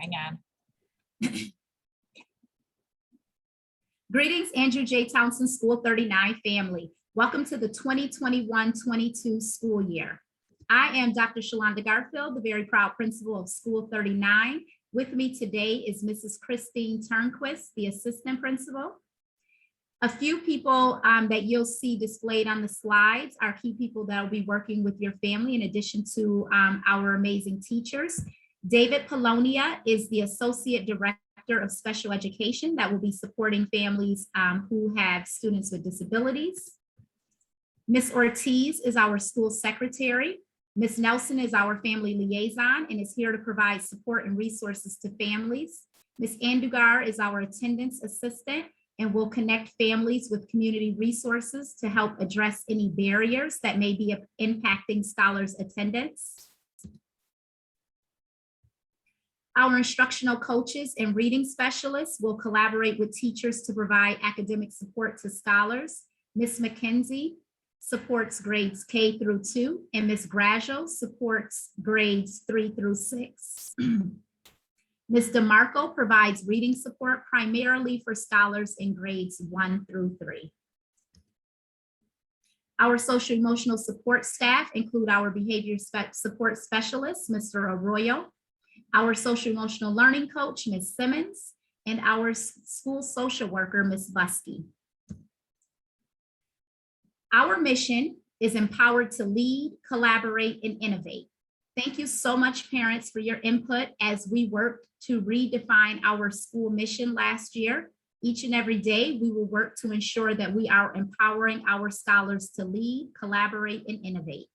Hang on. Greetings, Andrew J. Townsend School 39 family. Welcome to the 2021-22 school year. I am Dr. Shalonda Garfield, the very proud principal of School 39. With me today is Mrs. Christine Turnquist, the assistant principal. A few people that you'll see displayed on the slides are key people that will be working with your family in addition to our amazing teachers. David Polonia is the Associate Director of Special Education that will be supporting families who have students with disabilities. Ms. Ortiz is our school secretary. Ms. Nelson is our family liaison and is here to provide support and resources to families. Ms. Andugar is our attendance assistant and will connect families with community resources to help address any barriers that may be impacting scholars' attendance. Our instructional coaches and reading specialists will collaborate with teachers to provide academic support to scholars. Ms. McKenzie supports grades K through 2, and Ms. Graggio supports grades 3 through 6. Ms. DeMarco provides reading support primarily for scholars in grades 1 through 3. Our social emotional support staff include our behavior support specialist, Mr. Arroyo, our social emotional learning coach, Ms. Simmons, and our school social worker, Ms. Busky. Our mission is empowered to lead, collaborate, and innovate. Thank you so much, parents, for your input as we worked to redefine our school mission last year. Each and every day, we will work to ensure that we are empowering our scholars to lead, collaborate, and innovate.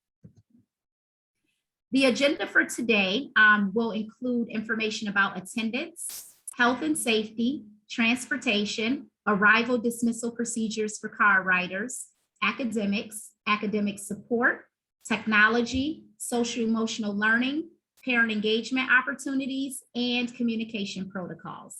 The agenda for today will include information about attendance, health and safety, transportation, arrival dismissal procedures for car riders, academics, academic support, technology, social emotional learning, parent engagement opportunities, and communication protocols.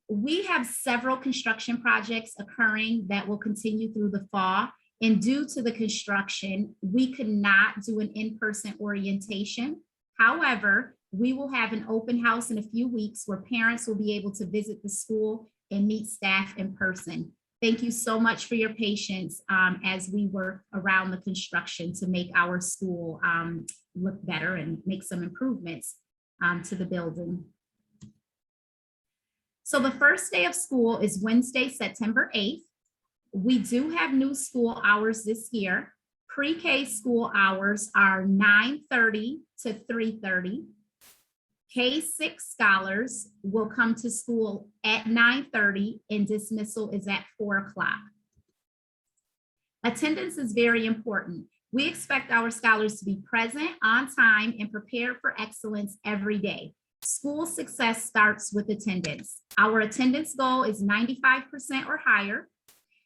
We have several construction projects occurring that will continue through the fall. And due to the construction, we could not do an in-person orientation. However, we will have an open house in a few weeks where parents will be able to visit the school and meet staff in person. Thank you so much for your patience as we work around the construction to make our school look better and make some improvements to the building. So the first day of school is Wednesday, September 8th. We do have new school hours this year. Pre-K school hours are 9:30 to 3:30. K-6 scholars will come to school at 9:30 and dismissal is at 4 o'clock. Attendance is very important. We expect our scholars to be present, on time, and prepared for excellence every day. School success starts with attendance. Our attendance goal is 95% or higher.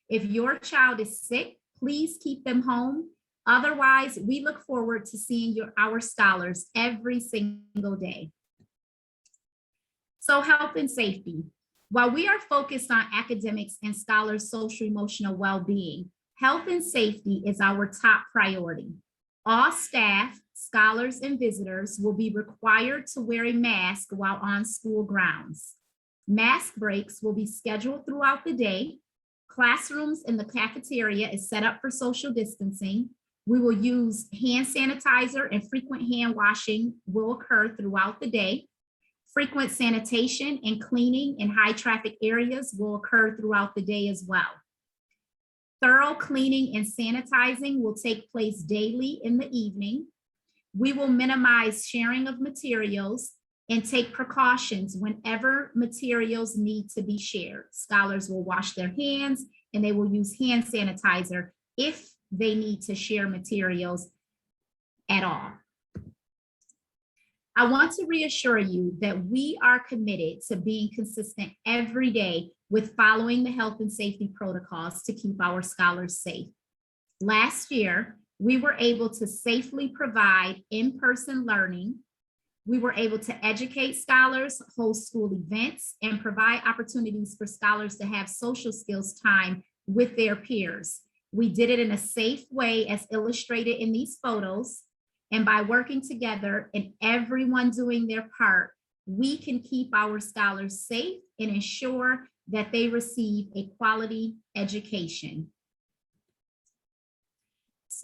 If your child is sick, please keep them home. Otherwise, we look forward to seeing our scholars every single day. So health and safety. While we are focused on academics and scholars' social emotional well-being, health and safety is our top priority. All staff, scholars, and visitors will be required to wear a mask while on school grounds. Mask breaks will be scheduled throughout the day. Classrooms in the cafeteria is set up for social distancing. We will use hand sanitizer and frequent hand washing will occur throughout the day. Frequent sanitation and cleaning in high traffic areas will occur throughout the day as well. Thorough cleaning and sanitizing will take place daily in the evening. We will minimize sharing of materials and take precautions whenever materials need to be shared. Scholars will wash their hands and they will use hand sanitizer if they need to share materials at all. I want to reassure you that we are committed to being consistent every day with following the health and safety protocols to keep our scholars safe. Last year, we were able to safely provide in-person learning. We were able to educate scholars, host school events, and provide opportunities for scholars to have social skills time with their peers. We did it in a safe way as illustrated in these photos. And by working together and everyone doing their part, we can keep our scholars safe and ensure that they receive a quality education.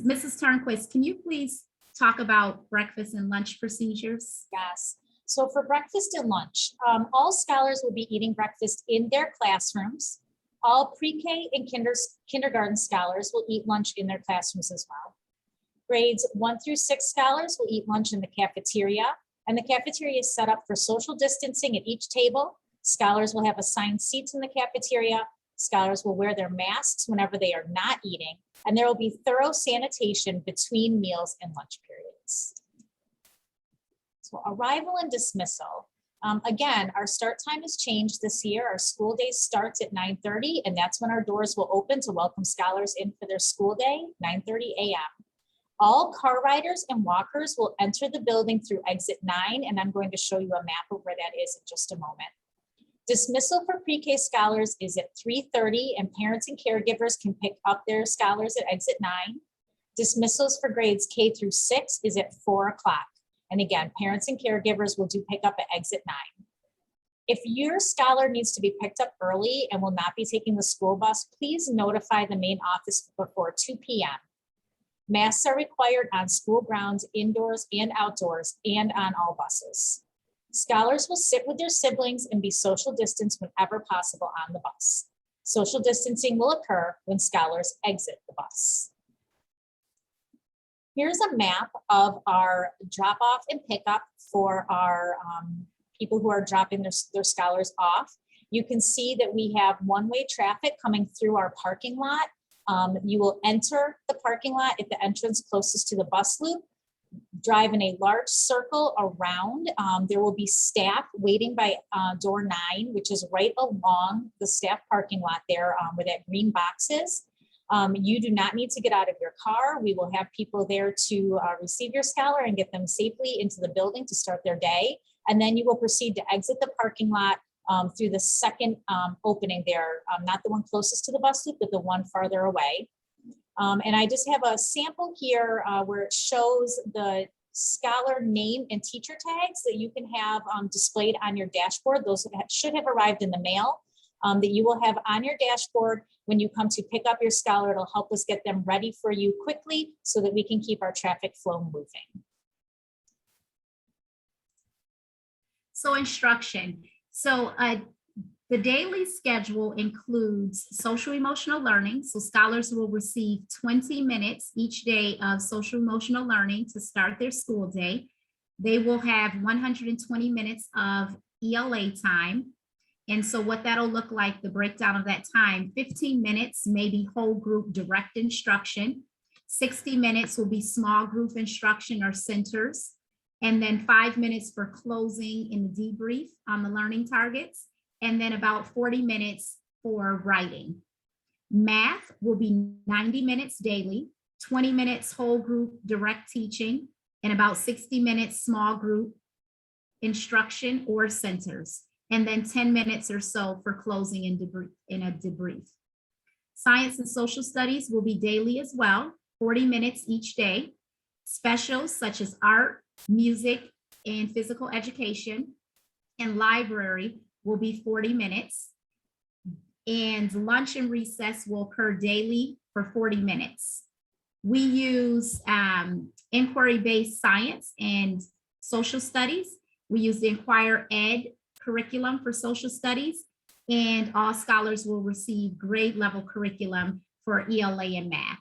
Mrs. Turnquist, can you please talk about breakfast and lunch procedures? Yes. So for breakfast and lunch, all scholars will be eating breakfast in their classrooms. All pre-K and kindergarten scholars will eat lunch in their classrooms as well. Grades 1 through 6 scholars will eat lunch in the cafeteria, and the cafeteria is set up for social distancing at each table. Scholars will have assigned seats in the cafeteria. Scholars will wear their masks whenever they are not eating, and there will be thorough sanitation between meals and lunch periods. So arrival and dismissal. Again, our start time has changed this year. Our school day starts at 9:30, and that's when our doors will open to welcome scholars in for their school day, 9:30 a.m. All car riders and walkers will enter the building through exit 9, and I'm going to show you a map of where that is in just a moment. Dismissal for pre-K scholars is at 3:30, and parents and caregivers can pick up their scholars at exit 9. Dismissals for grades K through 6 is at 4 o'clock. And again, parents and caregivers will do pick up at exit 9. If your scholar needs to be picked up early and will not be taking the school bus, please notify the main office before 2 p.m. Masks are required on school grounds, indoors and outdoors, and on all buses. Scholars will sit with their siblings and be social distanced whenever possible on the bus. Social distancing will occur when scholars exit the bus. Here's a map of our drop off and pickup for our people who are dropping their scholars off. You can see that we have one-way traffic coming through our parking lot. You will enter the parking lot at the entrance closest to the bus loop, drive in a large circle around. There will be staff waiting by door 9, which is right along the staff parking lot there where that green box is. You do not need to get out of your car. We will have people there to receive your scholar and get them safely into the building to start their day. And then you will proceed to exit the parking lot through the second opening there, not the one closest to the bus loop, but the one farther away. And I just have a sample here where it shows the scholar name and teacher tags that you can have displayed on your dashboard. Those should have arrived in the mail. That you will have on your dashboard when you come to pick up your scholar. It'll help us get them ready for you quickly so that we can keep our traffic flow moving. So instruction. So the daily schedule includes social emotional learning. So scholars will receive 20 minutes each day of social emotional learning to start their school day. They will have 120 minutes of ELA time. And so what that'll look like, the breakdown of that time, 15 minutes may be whole group direct instruction, 60 minutes will be small group instruction or centers, and then 5 minutes for closing and debrief on the learning targets, and then about 40 minutes for writing. Math will be 90 minutes daily, 20 minutes whole group direct teaching, and about 60 minutes small group instruction or centers, and then 10 minutes or so for closing and debrief. Science and social studies will be daily as well, 40 minutes each day. Specials such as art, music, and physical education, and library will be 40 minutes. And lunch and recess will occur daily for 40 minutes. We use inquiry-based science and social studies. We use the Inquire Ed curriculum for social studies, and all scholars will receive grade level curriculum for ELA and math.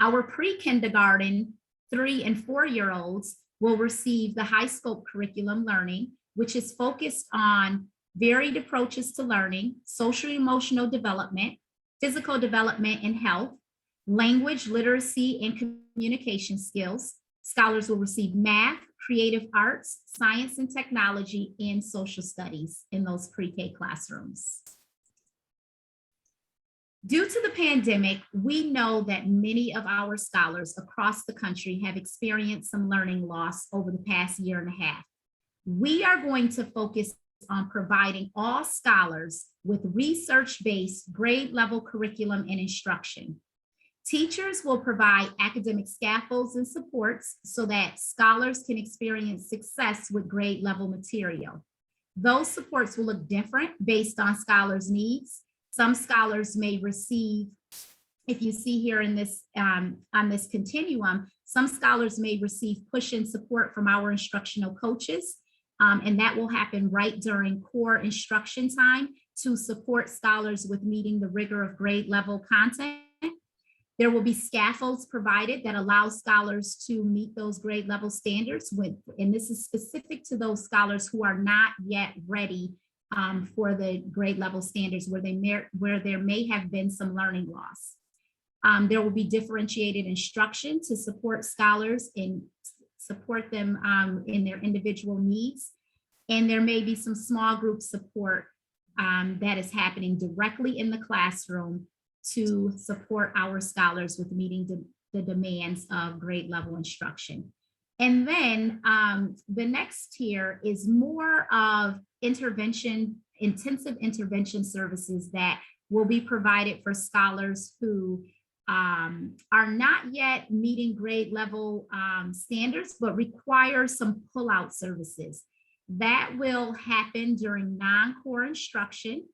Our pre-kindergarten 3 and 4-year-olds will receive the high scope curriculum learning, which is focused on varied approaches to learning, social emotional development, physical development and health, language, literacy, and communication skills. Scholars will receive math, creative arts, science and technology, and social studies in those pre-K classrooms. Due to the pandemic, we know that many of our scholars across the country have experienced some learning loss over the past year and a half. We are going to focus on providing all scholars with research-based grade level curriculum and instruction. Teachers will provide academic scaffolds and supports so that scholars can experience success with grade level material. Those supports will look different based on scholars' needs. Some scholars may receive, if you see here in this on this continuum, some scholars may receive push-in support from our instructional coaches, and that will happen right during core instruction time to support scholars with meeting the rigor of grade level content. There will be scaffolds provided that allow scholars to meet those grade level standards and this is specific to those scholars who are not yet ready for the grade level standards where there may have been some learning loss. There will be differentiated instruction to support scholars and support them in their individual needs. And there may be some small group support that is happening directly in the classroom to support our scholars with meeting the demands of grade level instruction. And then the next tier is more of intensive intervention services that will be provided for scholars who are not yet meeting grade level standards, but require some pull-out services. That will happen during non-core instruction.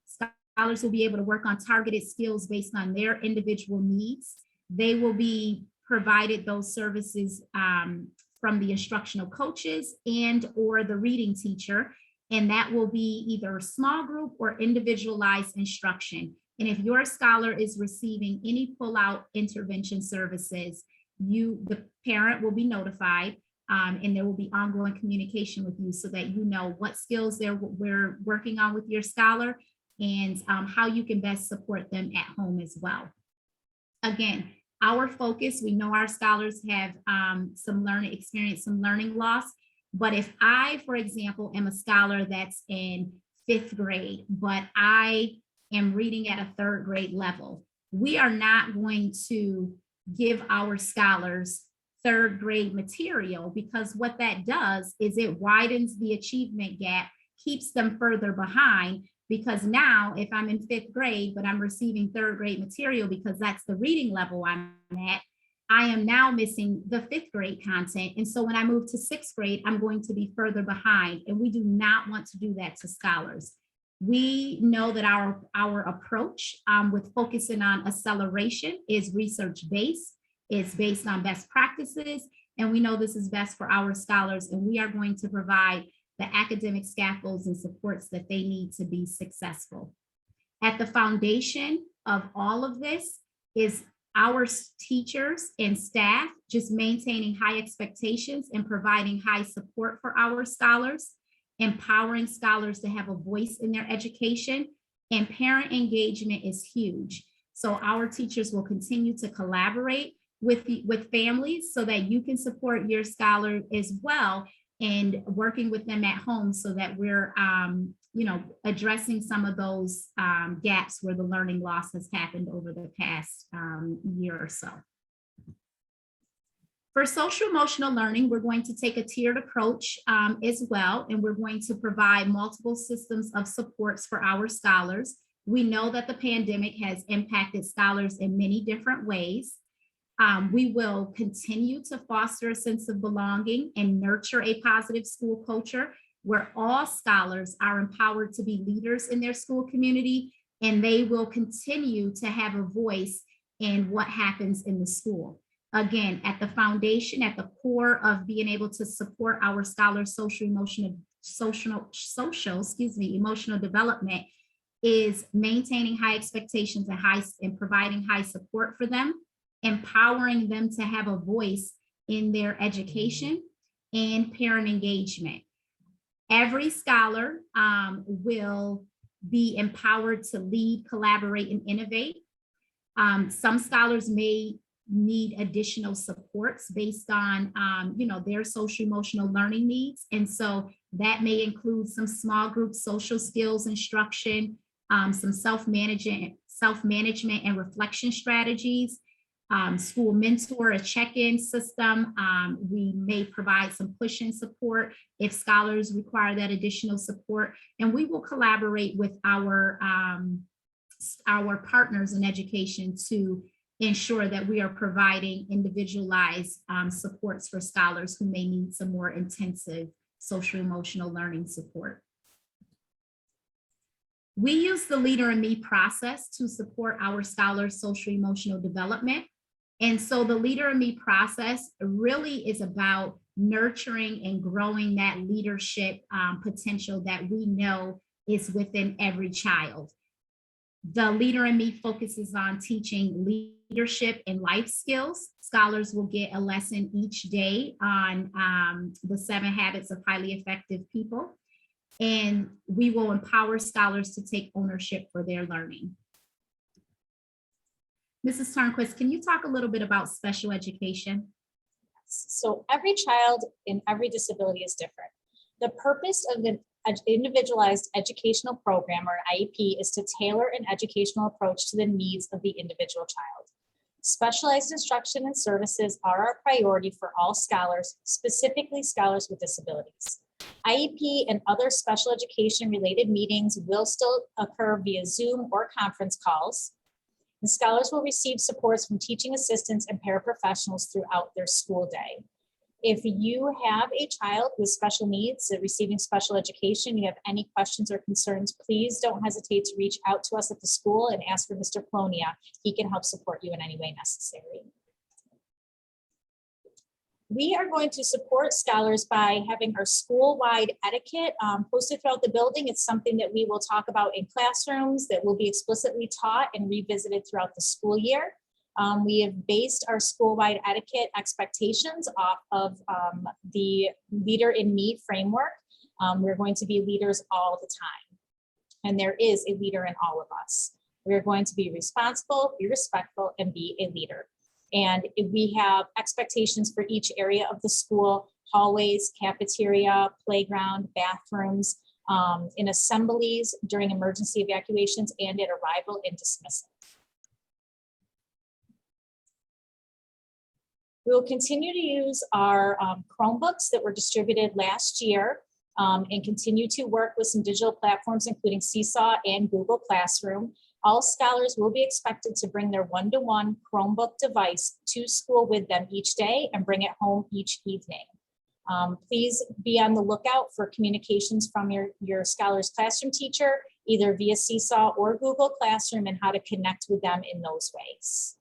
Scholars will be able to work on targeted skills based on their individual needs. They will be provided those services from the instructional coaches and or the reading teacher, and that will be either a small group or individualized instruction. And if your scholar is receiving any pull-out intervention services, the parent will be notified, and there will be ongoing communication with you so that you know what skills we're working on with your scholar and how you can best support them at home as well. Again, our focus, we know our scholars have experienced some learning loss, but if I, for example, am a scholar that's in 5th grade, but I am reading at a 3rd grade level, we are not going to give our scholars 3rd grade material, because what that does is it widens the achievement gap, keeps them further behind. Because now if I'm in 5th grade, but I'm receiving 3rd grade material because that's the reading level I'm at, I am now missing the 5th grade content. And so when I move to 6th grade, I'm going to be further behind. And we do not want to do that to scholars. We know that our approach with focusing on acceleration is research-based, it's based on best practices, and we know this is best for our scholars, and we are going to provide the academic scaffolds and supports that they need to be successful. At the foundation of all of this is our teachers and staff just maintaining high expectations and providing high support for our scholars, empowering scholars to have a voice in their education, and parent engagement is huge. So our teachers will continue to collaborate with families so that you can support your scholar as well, and working with them at home so that we're addressing some of those gaps where the learning loss has happened over the past year or so. For social emotional learning, we're going to take a tiered approach as well, and we're going to provide multiple systems of supports for our scholars. We know that the pandemic has impacted scholars in many different ways. We will continue to foster a sense of belonging and nurture a positive school culture where all scholars are empowered to be leaders in their school community, and they will continue to have a voice in what happens in the school. Again, at the foundation, at the core of being able to support our scholars' emotional development is maintaining high expectations and providing high support for them, empowering them to have a voice in their education, and parent engagement. Every scholar will be empowered to lead, collaborate, and innovate. Some scholars may need additional supports based on their social emotional learning needs. And so that may include some small group social skills instruction, some self-management and reflection strategies, school mentor, a check-in system. We may provide some push-in support if scholars require that additional support. And we will collaborate with our partners in education to ensure that we are providing individualized supports for scholars who may need some more intensive social emotional learning support. We use the Leader in Me process to support our scholars' social emotional development. And so the Leader in Me process really is about nurturing and growing that leadership potential that we know is within every child. The Leader in Me focuses on teaching leadership and life skills. Scholars will get a lesson each day on the 7 habits of highly effective people. And we will empower scholars to take ownership for their learning. Mrs. Turnquist, can you talk a little bit about special education? So every child in every disability is different. The purpose of the individualized educational program, or IEP, is to tailor an educational approach to the needs of the individual child. Specialized instruction and services are our priority for all scholars, specifically scholars with disabilities. IEP and other special education related meetings will still occur via Zoom or conference calls. And scholars will receive supports from teaching assistants and paraprofessionals throughout their school day. If you have a child with special needs receiving special education, you have any questions or concerns, please don't hesitate to reach out to us at the school and ask for Mr. Polonia. He can help support you in any way necessary. We are going to support scholars by having our school-wide etiquette posted throughout the building. It's something that we will talk about in classrooms, that will be explicitly taught and revisited throughout the school year. We have based our school-wide etiquette expectations off of the Leader in Me framework. We're going to be leaders all the time, and there is a leader in all of us. We're going to be responsible, be respectful, and be a leader. And we have expectations for each area of the school: hallways, cafeteria, playground, bathrooms, in assemblies, during emergency evacuations, and at arrival and dismissal. We will continue to use our Chromebooks that were distributed last year and continue to work with some digital platforms, including Seesaw and Google Classroom. All scholars will be expected to bring their one-to-one Chromebook device to school with them each day and bring it home each evening. Please be on the lookout for communications from your scholars classroom teacher, either via Seesaw or Google Classroom, and how to connect with them in those ways.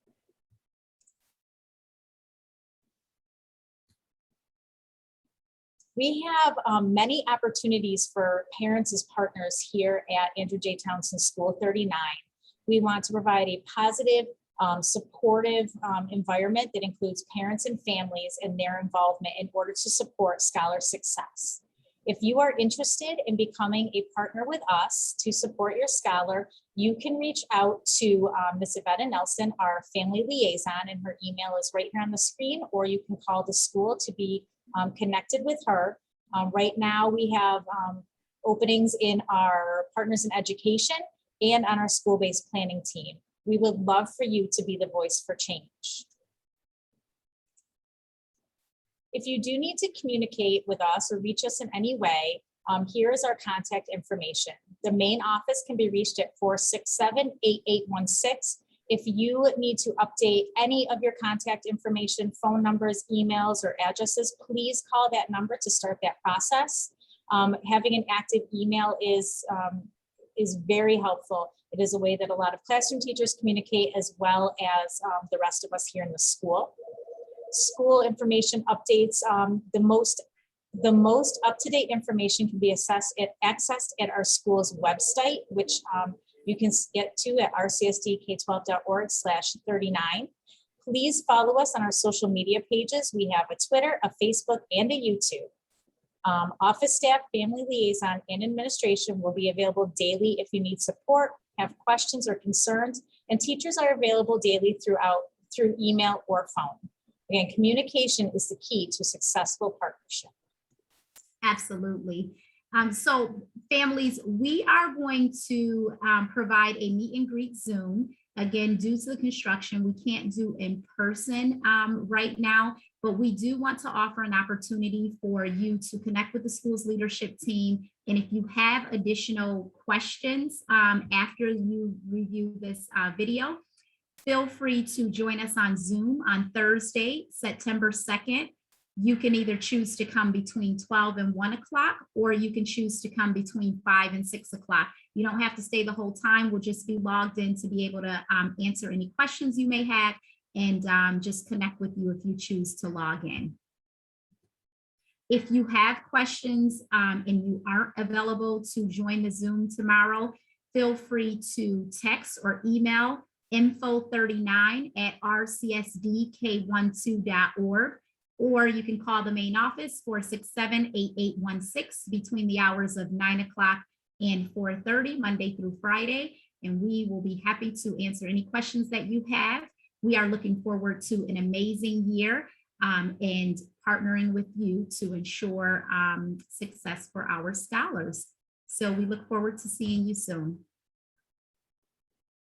We have many opportunities for parents as partners here at Andrew J. Townsend School 39. We want to provide a positive, supportive environment that includes parents and families and their involvement in order to support scholar success. If you are interested in becoming a partner with us to support your scholar, you can reach out to Ms. Yvette Nelson, our family liaison, and her email is right here on the screen, or you can call the school to be connected with her. Right now we have openings in our Partners in Education and on our school-based planning team. We would love for you to be the voice for change. If you do need to communicate with us or reach us in any way, here is our contact information. The main office can be reached at 467-8816. If you need to update any of your contact information, phone numbers, emails, or addresses, please call that number to start that process. Having an active email is very helpful. It is a way that a lot of classroom teachers communicate, as well as the rest of us here in the school. School information updates, the most up-to-date information can be accessed at our school's website, which you can get to at rcsdk12.org/39. Please follow us on our social media pages. We have a Twitter, a Facebook, and a YouTube. Office staff, family liaison, and administration will be available daily if you need support, have questions or concerns, and teachers are available daily through email or phone. Again, communication is the key to successful partnership. Absolutely. So families, we are going to provide a meet and greet Zoom. Again, due to the construction, we can't do in person right now, but we do want to offer an opportunity for you to connect with the school's leadership team. And if you have additional questions after you review this video, Feel free to join us on Zoom on Thursday, September 2nd. You can either choose to come between 12 and 1 o'clock, or you can choose to come between 5 and 6 o'clock. You don't have to stay the whole time. We'll just be logged in to be able to answer any questions you may have and just connect with you if you choose to log in. If you have questions and you aren't available to join the Zoom tomorrow, feel free to text or email info39@rcsdk12.org, or you can call the main office 467-8816 between the hours of 9 o'clock and 4:30, Monday through Friday, and we will be happy to answer any questions that you have. We are looking forward to an amazing year and partnering with you to ensure success for our scholars. So we look forward to seeing you soon.